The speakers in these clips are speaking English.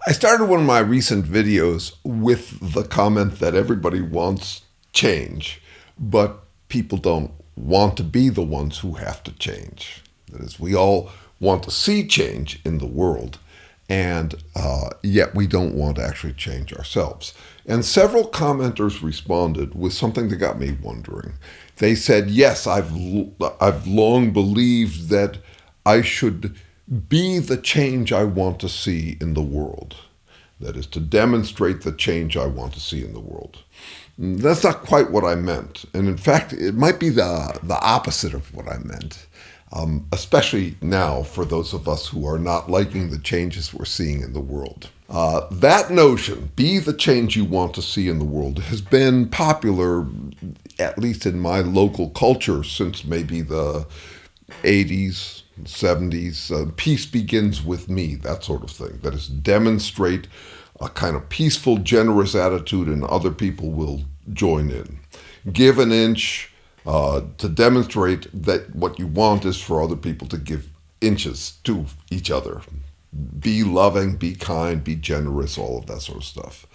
I started one of my recent videos with the comment that everybody wants change, but people don't want to be the ones who have to change. That is, we all want to see change in the world, and yet we don't want to actually change ourselves. And several commenters responded with something that got me wondering. They said, yes, I've long believed that I should be the change I want to see in the world. That is, to demonstrate the change I want to see in the world. That's not quite what I meant. And in fact, it might be the opposite of what I meant, especially now for those of us who are not liking the changes we're seeing in the world. That notion, be the change you want to see in the world, has been popular, at least in my local culture, since maybe the 80s, 70s. Peace begins with me, that sort of thing. That is, demonstrate a kind of peaceful, generous attitude, and other people will join in. Give an inch to demonstrate that what you want is for other people to give inches to each other. Be loving, be kind, be generous, all of that sort of stuff.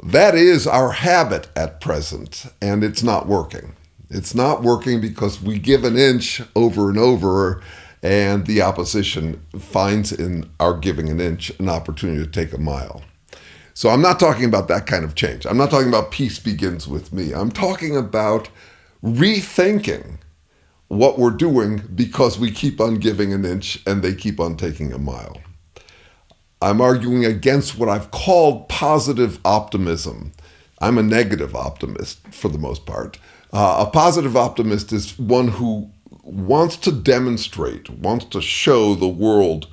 That is our habit at present, and it's not working. It's not working because we give an inch over and over, and the opposition finds in our giving an inch an opportunity to take a mile. So I'm not talking about that kind of change. I'm not talking about peace begins with me. I'm talking about rethinking what we're doing because we keep on giving an inch and they keep on taking a mile. I'm arguing against what I've called positive optimism. I'm a negative optimist for the most part. A positive optimist is one who wants to demonstrate, wants to show the world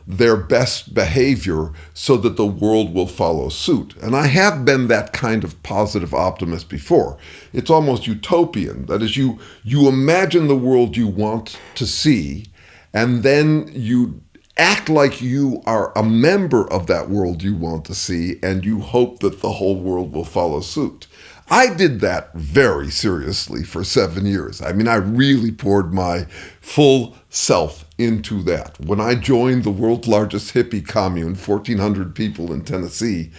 their best behavior so that the world will follow suit. And I have been that kind of positive optimist before. It's almost utopian. That is, you imagine the world you want to see, and then you act like you are a member of that world you want to see, and you hope that the whole world will follow suit. I did that very seriously for 7 years. I mean, I really poured my full self into that. When I joined the world's largest hippie commune, 1,400 people in Tennessee,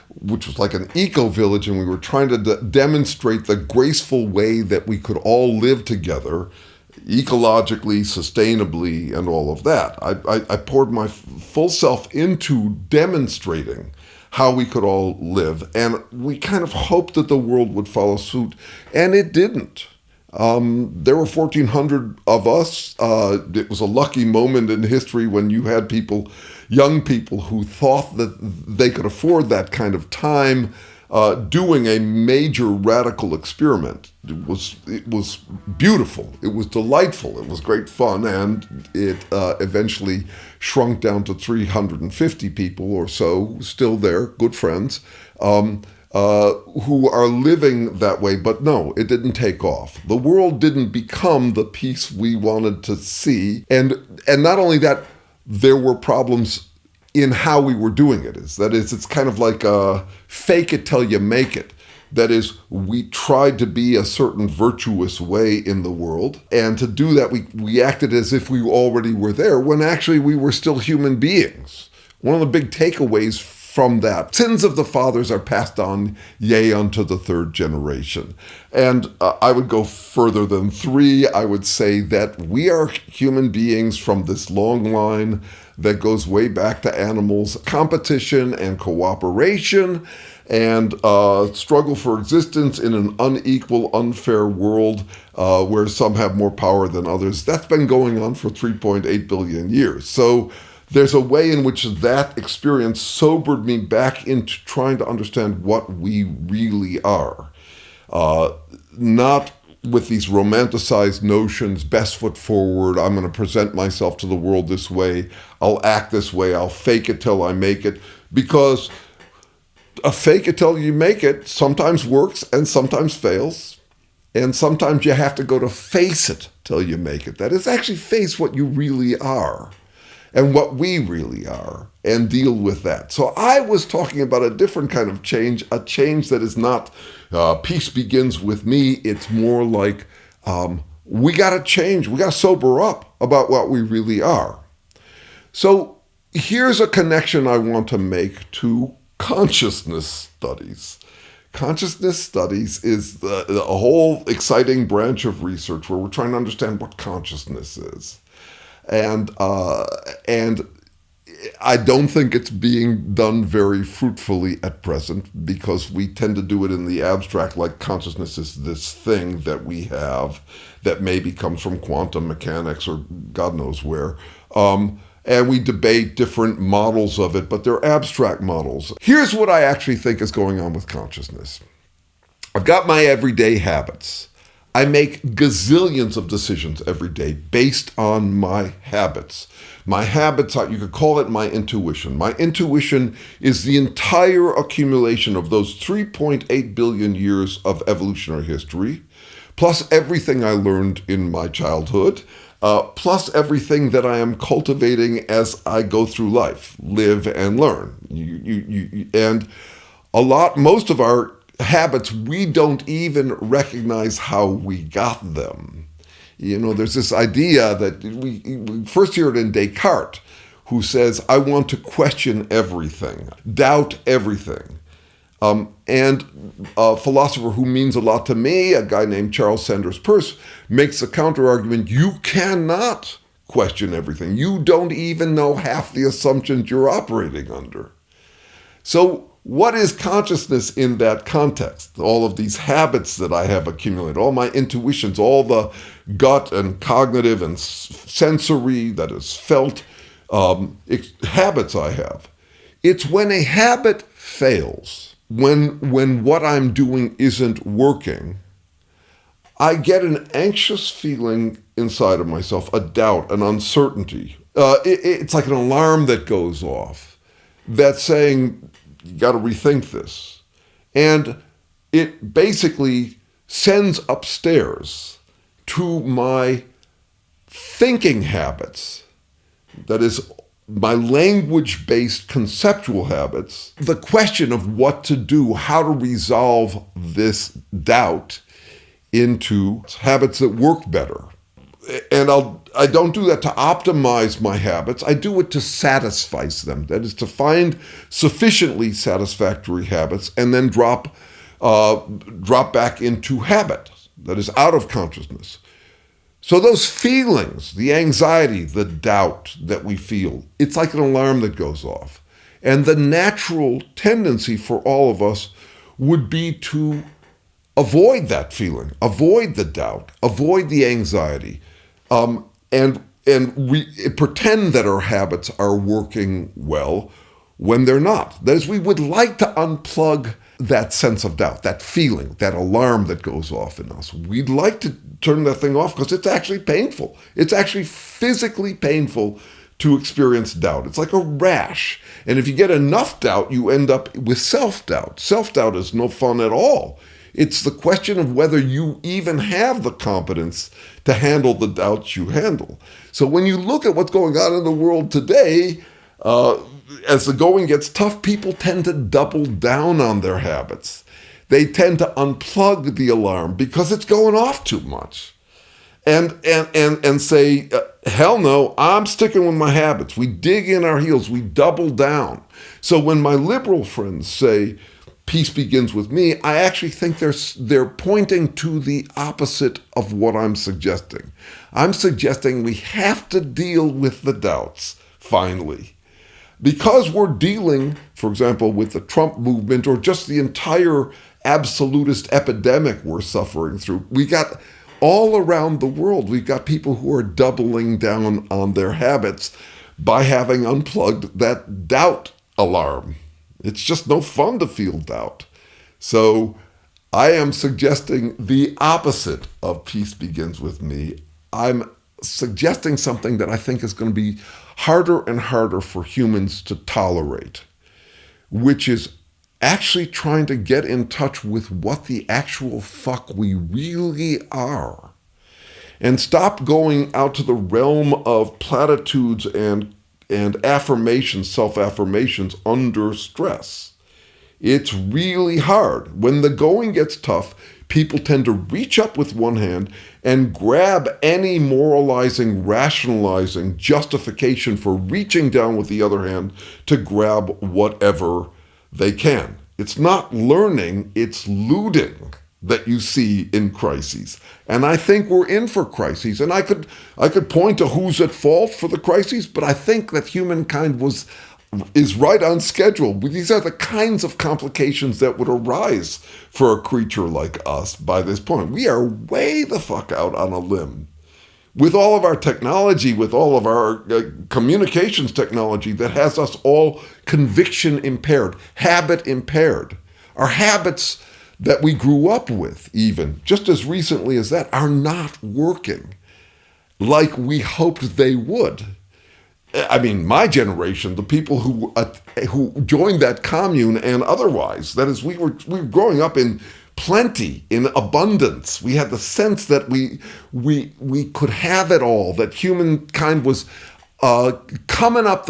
which was like an eco-village, and we were trying to demonstrate the graceful way that we could all live together, ecologically, sustainably, and all of that. I poured my full self into demonstrating how we could all live, and we kind of hoped that the world would follow suit, and it didn't. There were 1,400 of us. It was a lucky moment in history when you had people, young people, who thought that they could afford that kind of time doing a major radical experiment. It was beautiful. It was delightful. It was great fun, and it eventually shrunk down to 350 people or so, still there, good friends, who are living that way. But no, it didn't take off. The world didn't become the peace we wanted to see. And not only that, there were problems in how we were doing it. That is, it's kind of like fake it till you make it. That is, we tried to be a certain virtuous way in the world, and to do that, we acted as if we already were there, when actually we were still human beings. One of the big takeaways from that, sins of the fathers are passed on, yea, unto the third generation. And I would go further than three. I would say that we are human beings from this long line that goes way back to animals, competition and cooperation, and struggle for existence in an unequal, unfair world where some have more power than others. That's been going on for 3.8 billion years. So there's a way in which that experience sobered me back into trying to understand what we really are. Not with these romanticized notions, best foot forward, I'm going to present myself to the world this way, I'll act this way, I'll fake it till I make it, because a fake it till you make it sometimes works and sometimes fails, and sometimes you have to go to face it till you make it. That is, actually face what you really are and what we really are, and deal with that. So I was talking about a different kind of change, a change that is not peace begins with me. It's more like we got to change. We got to sober up about what we really are. So here's a connection I want to make to consciousness studies. Consciousness studies is a whole exciting branch of research where we're trying to understand what consciousness is. And I don't think it's being done very fruitfully at present because we tend to do it in the abstract, like consciousness is this thing that we have that maybe comes from quantum mechanics or God knows where. And we debate different models of it, but they're abstract models. Here's what I actually think is going on with consciousness. I've got my everyday habits. I make gazillions of decisions every day based on my habits. My habits are, you could call it my intuition. My intuition is the entire accumulation of those 3.8 billion years of evolutionary history, plus everything I learned in my childhood, plus everything that I am cultivating as I go through life, live and learn. And most of our habits, we don't even recognize how we got them. There's this idea that we first hear it in Descartes, who says, I want to question everything, doubt everything. And a philosopher who means a lot to me, a guy named Charles Sanders Peirce, makes a counter-argument. You cannot question everything. You don't even know half the assumptions you're operating under. So what is consciousness in that context? All of these habits that I have accumulated, all my intuitions, all the gut and cognitive and sensory, that is felt, habits I have. It's when a habit fails, when what I'm doing isn't working, I get an anxious feeling inside of myself, a doubt, an uncertainty. It's like an alarm that goes off that's saying, you got to rethink this. And it basically sends upstairs to my thinking habits, that is, my language-based conceptual habits, the question of what to do, how to resolve this doubt into habits that work better. And I don't do that to optimize my habits. I do it to satisfy them. That is, to find sufficiently satisfactory habits and then drop back into habit, that is, out of consciousness. So those feelings, the anxiety, the doubt that we feel, it's like an alarm that goes off. And the natural tendency for all of us would be to avoid that feeling, avoid the doubt, avoid the anxiety, and pretend that our habits are working well when they're not. That is, we would like to unplug that sense of doubt, that feeling, that alarm that goes off in us. We'd like to turn that thing off because it's actually painful. It's actually physically painful to experience doubt. It's like a rash. And if you get enough doubt, you end up with self-doubt. Self-doubt is no fun at all. It's the question of whether you even have the competence to handle the doubts you handle. So when you look at what's going on in the world today, as the going gets tough, people tend to double down on their habits. They tend to unplug the alarm because it's going off too much. And say, hell no, I'm sticking with my habits. We dig in our heels, we double down. So when my liberal friends say, peace begins with me, I actually think they're pointing to the opposite of what I'm suggesting. I'm suggesting we have to deal with the doubts, finally. Because we're dealing, for example, with the Trump movement or just the entire absolutist epidemic we're suffering through, we got all around the world, we've got people who are doubling down on their habits by having unplugged that doubt alarm. It's just no fun to feel doubt. So I am suggesting the opposite of peace begins with me. I'm suggesting something that I think is going to be harder and harder for humans to tolerate, which is actually trying to get in touch with what the actual fuck we really are and stop going out to the realm of platitudes and affirmations, self-affirmations under stress. It's really hard. When the going gets tough, people tend to reach up with one hand and grab any moralizing, rationalizing justification for reaching down with the other hand to grab whatever they can. It's not learning, it's looting that you see in crises. And I think we're in for crises. And I could point to who's at fault for the crises, but I think that humankind is right on schedule. These are the kinds of complications that would arise for a creature like us by this point. We are way the fuck out on a limb. With all of our technology, with all of our communications technology that has us all conviction impaired, habit impaired. Our habits that we grew up with, even just as recently as that, are not working like we hoped they would. I mean, my generation, the people who joined that commune and otherwise, that is, we were growing up in plenty, in abundance. We had the sense that we could have it all, that humankind was coming up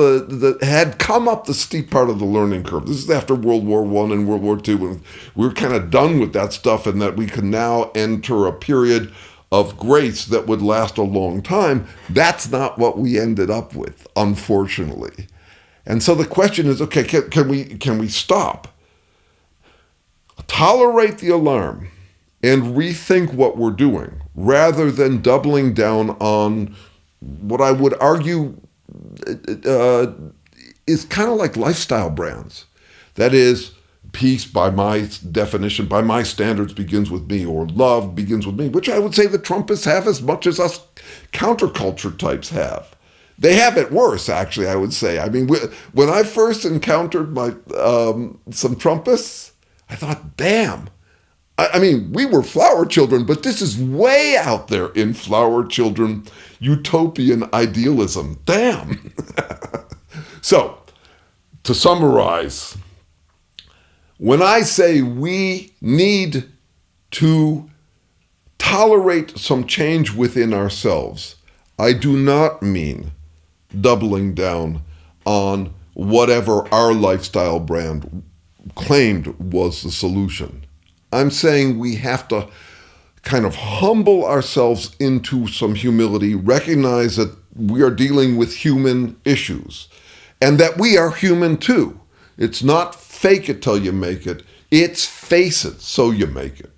had come up the steep part of the learning curve. This is after World War I and World War II, when we were kind of done with that stuff, and that we could now enter a period of grace that would last a long time. That's not what we ended up with, unfortunately. And so the question is, okay, can we stop, tolerate the alarm, and rethink what we're doing, rather than doubling down on what I would argue is kind of like lifestyle brands? That is, peace, by my definition, by my standards, begins with me, or love begins with me, which I would say the Trumpists have as much as us counterculture types have. They have it worse, actually, I would say. I mean, when I first encountered some Trumpists, I thought, damn. I mean, we were flower children, but this is way out there in flower children utopian idealism. Damn. So, to summarize, when I say we need to tolerate some change within ourselves, I do not mean doubling down on whatever our lifestyle brand claimed was the solution. I'm saying we have to kind of humble ourselves into some humility, recognize that we are dealing with human issues, and that we are human too. It's not fake it till you make it. It's face it so you make it.